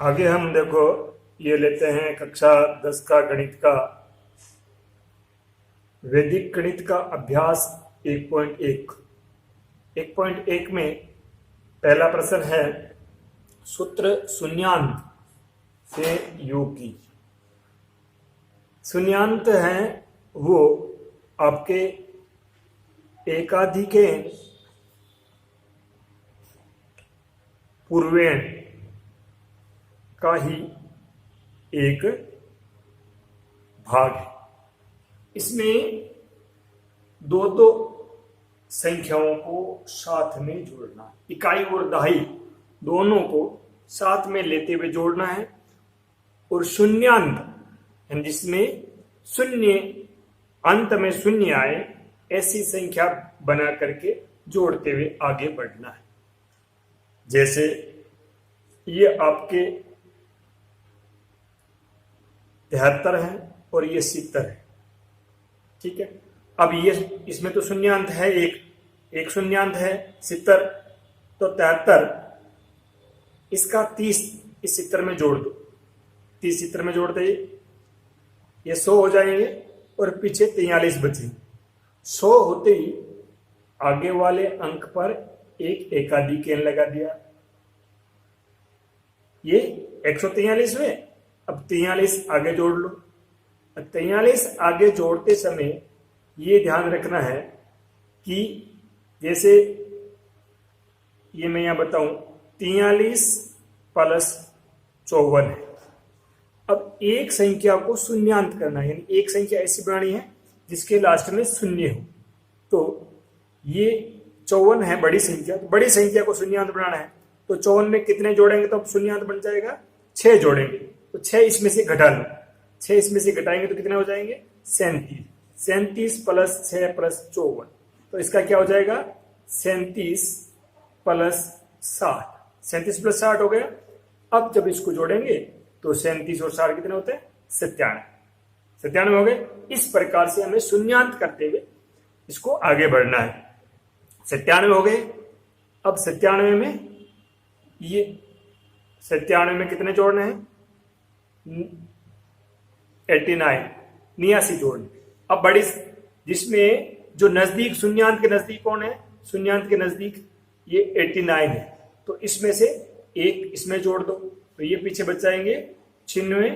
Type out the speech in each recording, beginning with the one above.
आगे हम देखो ये लेते हैं कक्षा 10 का गणित का वैदिक गणित का अभ्यास 1.1। 1.1 में पहला प्रश्न है सूत्र शून्यांत से योग की। शून्यांत है वो आपके एकाधिक पूर्वेण का ही एक भाग है। इसमें दो दो संख्याओं को साथ में जोड़ना है, इकाई और दहाई दोनों को साथ में लेते हुए जोड़ना है। और शून्यांत जिसमें शून्य अंत में शून्य आए ऐसी संख्या बना करके जोड़ते हुए आगे बढ़ना है। जैसे ये आपके 73 है और ये 70 है, ठीक है। अब ये इसमें तो शून्यांत है, एक शून्यांत है 70, तो 73 इसका 30 इस 70 में जोड़ दो, 30 70 में जोड़ दे ये 100 हो जाएंगे और पीछे 43 बचे। 100 होते ही आगे वाले अंक पर एक एकाधिक n लगा दिया, ये 143 हुए। अब 43 आगे जोड़ लो। 43 आगे जोड़ते समय ये ध्यान रखना है कि जैसे ये मैं यहां बताऊं 43 प्लस 54 है। अब एक संख्या को शून्यांत करना है, यानी एक संख्या ऐसी बनानी है जिसके लास्ट में शून्य हो। तो ये 54 है बड़ी संख्या, तो बड़ी संख्या को शून्यांत बनाना है तो 54 में कितने जोड़ेंगे तो अब शून्यांत बन जाएगा 6 जोड़ेंगे। तो 6 इसमें से घटा लो, 6 इसमें से घटाएंगे तो कितने हो जाएंगे 37। 37 प्लस 6 प्लस 54, तो इसका क्या हो जाएगा 37 प्लस 60। 37 प्लस 60 हो गया। अब जब इसको जोड़ेंगे तो 37 और 60 कितने होते हैं 97। 97 हो गए। इस प्रकार से हमें शून्यांत करते हुए इसको आगे बढ़ना है। 97 हो गए। अब 97 में ये 97 में कितने जोड़ने हैं 89 89 जोड़ने। अब बड़ी जिसमें जो नजदीक शून्यांत के नजदीक कौन है, शून्यांत के नजदीक ये 89 है, तो इसमें से एक इसमें जोड़ दो तो ये पीछे बच जाएंगे 96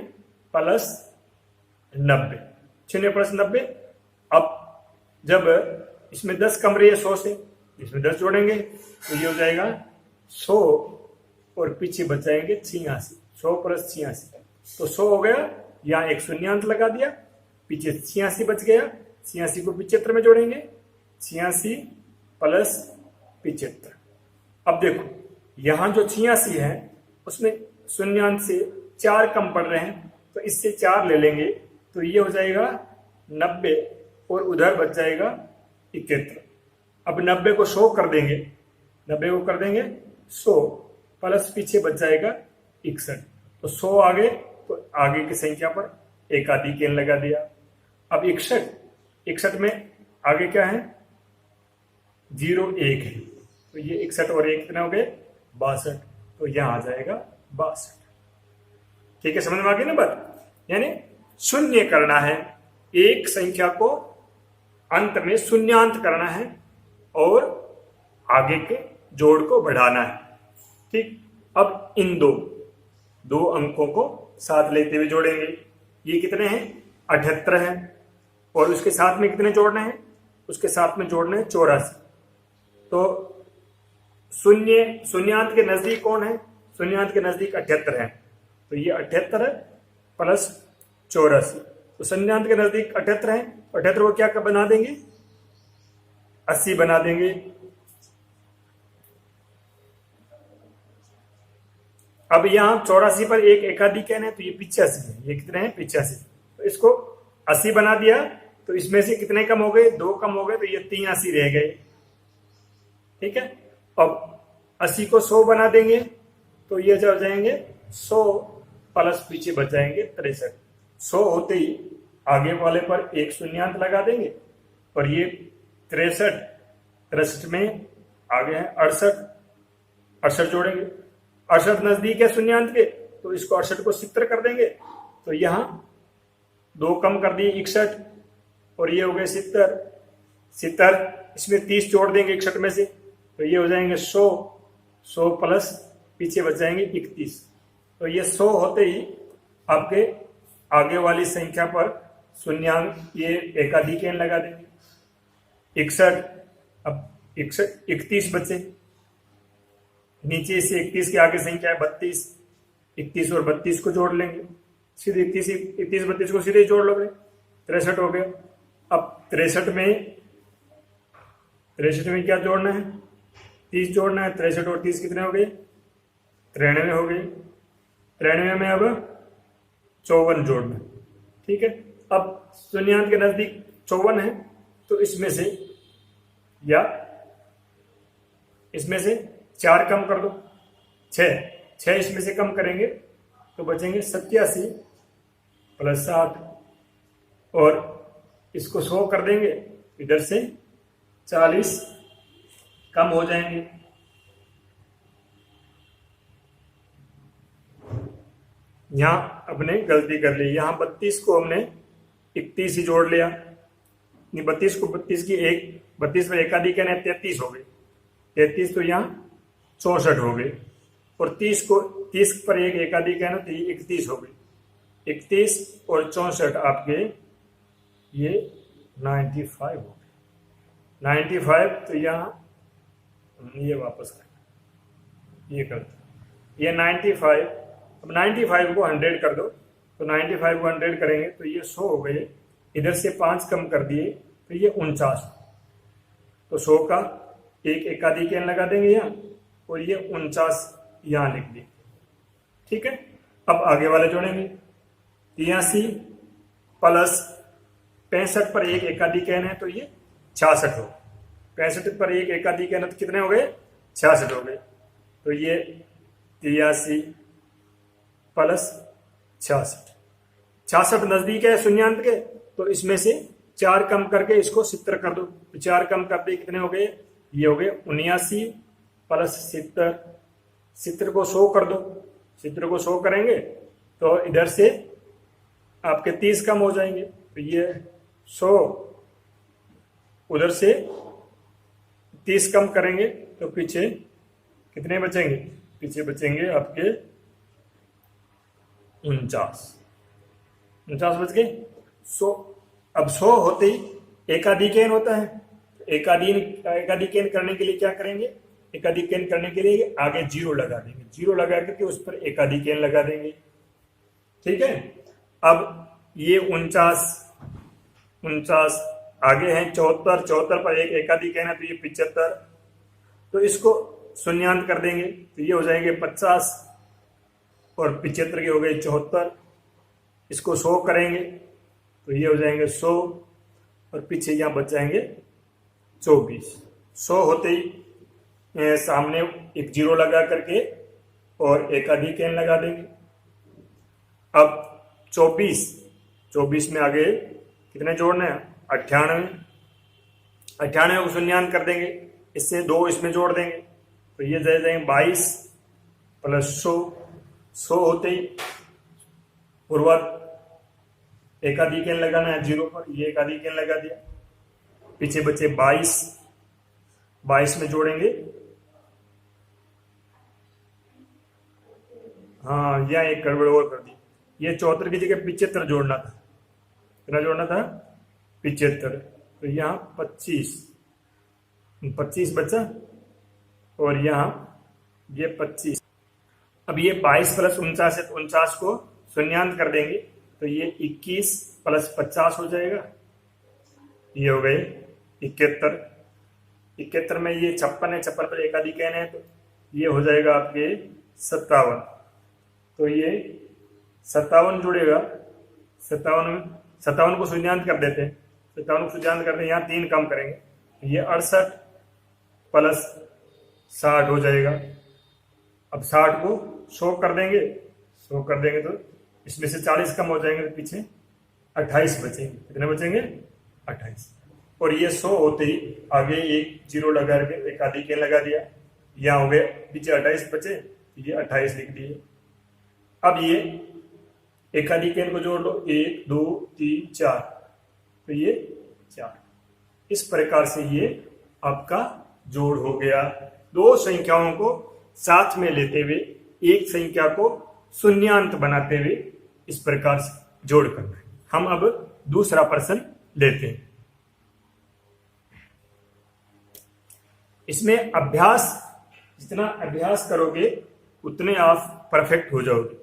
प्लस 90। 96 प्लस 90। अब जब इसमें 10 कम रही है 100 से, इसमें 10 जोड़ेंगे तो ये हो जाएगा 100 और पीछे बच जाएंगे 86। 100 प्लस 86 तो 100 हो गया। यहाँ एक शून्यांत लगा दिया, पीछे 86 बच गया। 86 को 75 में जोड़ेंगे, 86 प्लस 75। अब देखो यहां जो 86 है उसमें शून्यांत से 4 कम पड़ रहे हैं, तो इससे 4 ले लेंगे तो ये हो जाएगा 90 और उधर बच जाएगा 71। अब 90 को 100 कर देंगे, 90 को कर देंगे 100 प्लस पीछे बच जाएगा 61। तो 100 आगे तो आगे की संख्या पर एकाधिक n लगा दिया। अब 61 में आगे क्या है 0 1 है, तो ये 61 और 1 कितने हो गए 62। तो यहां आ जाएगा 62। ठीक है, समझ में आ गई ना बात। यानी शून्य करना है, एक संख्या को अंत में शून्यांत करना है और आगे के जोड़ को बढ़ाना है। ठीक, अब इन दो अंकों को साथ लेते हुए जोड़ेंगे। ये कितने हैं 78 है और उसके साथ में कितने जोड़ने हैं, उसके साथ में जोड़ने हैं 84। तो शून्यांत के नजदीक कौन है, शून्यांत के नजदीक 78 है, तो ये 78 प्लस 84। तो शून्यांत के नजदीक 78 है, 78 को क्या बना देंगे 80 बना देंगे। अब यहां 84 पर एक एकाधिक n है तो ये 85 है, ये कितने हैं 85। तो इसको 80 बना दिया तो इसमें से कितने कम हो गए 2 कम हो गए, तो ये 83 रह गए। ठीक है, अब 80 को 100 बना देंगे तो ये हो जाएंगे 100 प्लस पीछे बच जाएंगे 63। 100 होते ही आगे वाले पर एक शून्यांत लगा देंगे और ये 63 में आगे है 68 जोड़ेंगे। 68 नजदीक है शून्यांत के तो इसको 68 को 70 कर देंगे, तो यहाँ 2 कम कर दिए 61 और ये हो गए 70। 70 इसमें 30 जोड़ देंगे 61 में से, तो ये हो जाएंगे 100। 100 प्लस पीछे बच जाएंगे 31। तो ये 100 होते ही आपके आगे वाली संख्या पर शून्यांक ये एकाधिक एन लगा देंगे। 61, अब 31 बचे, नीचे से 31 के आगे संख्या है 32। 31 और 32 को जोड़ लेंगे, सीधे 31 32 को सीधे जोड़ लोगे, 63 हो गया। अब 63 में क्या जोड़ना है, 30 जोड़ना है। 63 और 30 कितने हो गए, 93 हो गए। 93 में अब 54 जोड़ना है, ठीक है। अब शून्यांक के नजदीक 54 है, तो इसमें से 4 कम कर दो, 6 इसमें से कम करेंगे तो बचेंगे 87 प्लस 60 और इसको 100 कर देंगे, इधर से 40 कम हो जाएंगे। यहां अपने गलती कर ली, यहां 32 को हमने 31 ही जोड़ लिया, 32 को 32 पर एकाधिक है 33 हो गए, 33 तो यहाँ 64 हो गए और 30 पर एक एकाधिक है ना, तो ये 31 हो गए। 31 और 64 आपके ये 95 हो गए। 95 तो यहाँ ये वापस करना, ये कर दो, ये 95। अब 95 को 100 कर दो, तो 95 को 100 करेंगे तो ये 100 हो गए, इधर से 5 कम कर दिए तो ये 49। तो 100 का एक एकाधिक एन लगा देंगे यहाँ और ये 49 यहाँ लिख दिए, ठीक है। अब आगे वाले जोड़ेंगे, 83 प्लस 65 पर एक एकाधिक एन है तो ये 66 हो। 65 पर एक एकाधिक एन है तो कितने हो गए, 66 हो गए। तो ये 83 प्लस 66, 66 नजदीक है शून्यांक के, तो इसमें से 4 कम करके इसको 70 कर दो, तो 4 कम कर दे कितने हो गए, ये हो गए 79 प्लस 70। 70 को 100 कर दो, 70 को 100 करेंगे तो इधर से आपके 30 कम हो जाएंगे, तो ये 100 उधर से 30 कम करेंगे तो पीछे कितने बचेंगे, पीछे बचेंगे आपके 49 बच गए। 100, अब 100 होते ही एकाधिक एन होता है, एकाधिक एन करने के लिए क्या करेंगे, एकाधिक एन करने के लिए आगे 0 लगा देंगे, 0 लगा करके उस पर एकाधिक एन लगा देंगे, ठीक है। अब ये 49 आगे है 74 पर एक एकाधिक एन है तो ये 75, तो इसको शून्यांत कर देंगे तो ये हो जाएंगे 50 और 75 के हो गए 74। इसको 100 करेंगे तो ये हो जाएंगे 100 और पीछे यहाँ बच जाएंगे 24। 100 होते ही सामने एक 0 लगा करके और एकाधिक एन लगा देंगे। अब 24 में आगे कितने जोड़ने हैं, 98 को शून्यांत कर देंगे, इससे 2 इसमें जोड़ देंगे तो ये दे देंगे 22 प्लस 100 होते ही पूर्ववत एकाधिक एन लगाना है 0 पर, ये एकाधिक एन लगा दिया, पीछे बचे 22 में जोड़ेंगे, हाँ यहाँ एक गड़बड़ और कर दी, ये 74 की जगह 75 जोड़ना था, कितना जोड़ना था 75, तो यहाँ 25 बचा और यहाँ ये 25। अब ये 22 प्लस 49 है तो 49 को शून्यांत कर देंगे तो ये 21 प्लस 50 हो जाएगा, ये हो गए 71 में ये 56 है, 56 पर एकाधिक एन है तो ये हो जाएगा आपके 57, तो ये 57 जुड़ेगा। 57 को शून्यांत कर देते हैं, 57 को शून्यांत करते हैं, यहाँ 3 कम करेंगे ये 68 प्लस 60 हो जाएगा। अब 60 को 100 कर देंगे, 100 कर देंगे तो इसमें से 40 कम हो जाएंगे तो पीछे 28 बचेंगे, कितने बचेंगे 28। और ये 100 होते ही आगे एक 0 लगा के एकाधिक एन लगा दिया, यहाँ हो गए पीछे 28 बचे, ये 28 लिख दिए। अब ये एकाधिक एन को जोड़ लो, 1 2 3 4, तो ये 4। इस प्रकार से ये आपका जोड़ हो गया। दो संख्याओं को साथ में लेते हुए एक संख्या को शून्यांत बनाते हुए इस प्रकार से जोड़ करना है। हम अब दूसरा प्रश्न लेते हैं। इसमें अभ्यास, जितना अभ्यास करोगे उतने आप परफेक्ट हो जाओगे।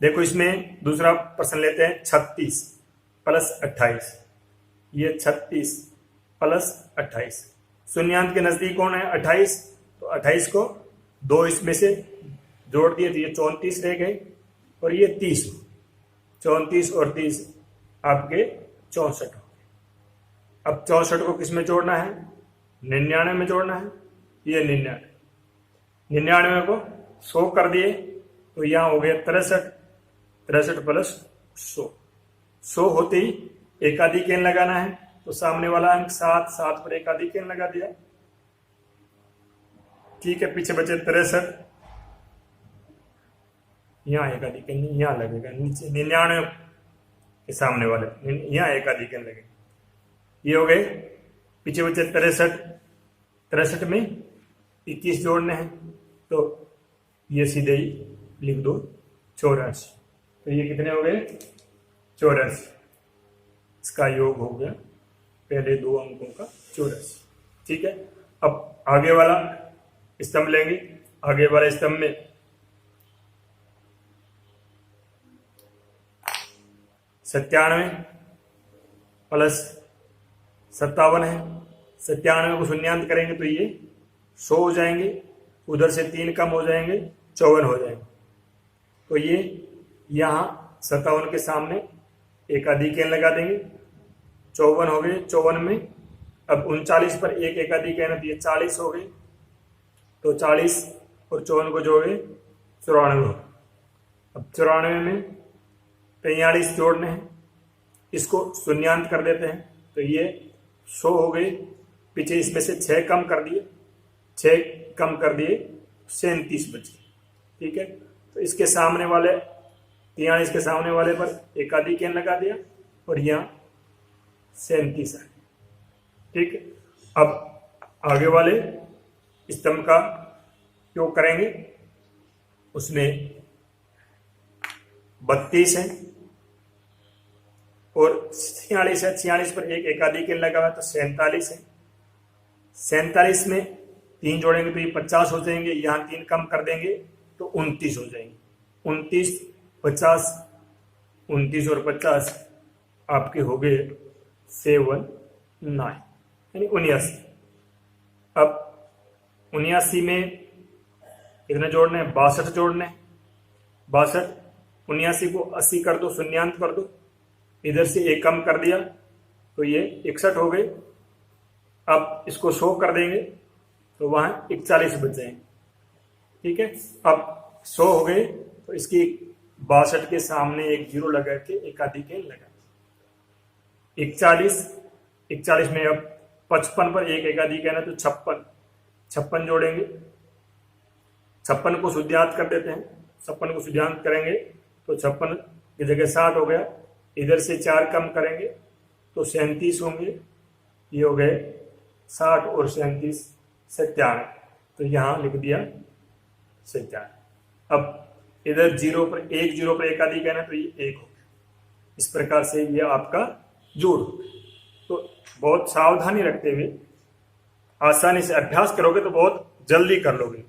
देखो इसमें दूसरा प्रश्न लेते हैं, 36 प्लस 28। ये 36 प्लस 28 शून्यांत के नजदीक कौन है? 28। तो 28 को 2 इसमें से जोड़ दिए तो ये 34 रह गए, और ये 30, 34 और 30 आपके 64 हो गए। अब 64 को किस में जोड़ना है? 99 में जोड़ना है। ये 99 को 100 कर दिए तो यहाँ हो गया 63, 63 प्लस 100। 100 होते ही एकाधिक एन लगाना है, तो सामने वाला अंक 7, 7 पर एकाधिक एन लगा दिया। ठीक है, पीछे बचे 63, यहाँ एकाधिक एन यहाँ लगेगा, नीचे 99 के सामने वाले यहाँ एकाधिक एन लगेगा। ये हो गए, पीछे बचे 63, 63 में 21 जोड़ने हैं, तो ये सीधे ही लिख दो 84। तो ये कितने हो गए? 84। इसका योग हो गया पहले दो अंकों का 84। ठीक है, अब आगे वाला स्तंभ लेंगे। आगे वाले स्तंभ में 97 प्लस 57 है। 97 को शून्यांत करेंगे तो ये 100 हो जाएंगे, उधर से 3 कम हो जाएंगे, 54 हो जाएंगे। तो ये यहाँ 57 के सामने एकाधिक एन लगा देंगे, 54 हो गए। 54 में अब 39 पर एक एकाधिक एन, तो ये 40 हो गए। तो 40 और 54 को जोड़े 94 हो। अब 94 में 43 जोड़ने हैं, इसको शून्यांत कर देते हैं, तो ये 100 हो गए। पीछे इसमें से 6 कम कर दिए, 6 कम कर दिए, 37 बचे। ठीक है, तो इसके सामने वाले 43 के सामने वाले पर एकाधिक एन लगा दिया, और यहाँ 37 है। ठीक है, अब आगे वाले स्तंभ का उपयोग करेंगे। उसमें 32 है और 46 है। 46 पर एक एकाधिक एन लगा हुआ है, तो 47 है। 47 में 3 जोड़ेंगे तो ये 50 हो जाएंगे, यहाँ 3 कम कर देंगे तो 29 हो जाएंगे। 29 50, 29 और 50 आपके हो गए 79, यानी 79। अब 79 में कितने जोड़ने हैं? 62 जोड़ने हैं। 62, 79 को 80 कर दो, शून्यांत कर दो, इधर से 1 कम कर दिया तो ये 61 हो गए। अब इसको 100 कर देंगे तो वहां 41 बच जाएंगे। ठीक है, अब 100 हो गए तो इसकी 62 के सामने एक 0 लगा के एकाधिक एन लगा। 41 में अब 55 पर एक एकाधिक एन है, तो 56 जोड़ेंगे। 56 को शून्यांत कर देते हैं। 56 को शून्यांत करेंगे तो 56 की जगह 60 हो गया, इधर से 4 कम करेंगे तो 37 होंगे। ये हो गए 60 और 37 97, तो यहाँ लिख दिया 97। अब इधर 0 पर एक एकाधिक है ना, तो ये 1 हो गया। इस प्रकार से ये आपका जोड़। तो बहुत सावधानी रखते हुए आसानी से अभ्यास करोगे तो बहुत जल्दी कर लोगे।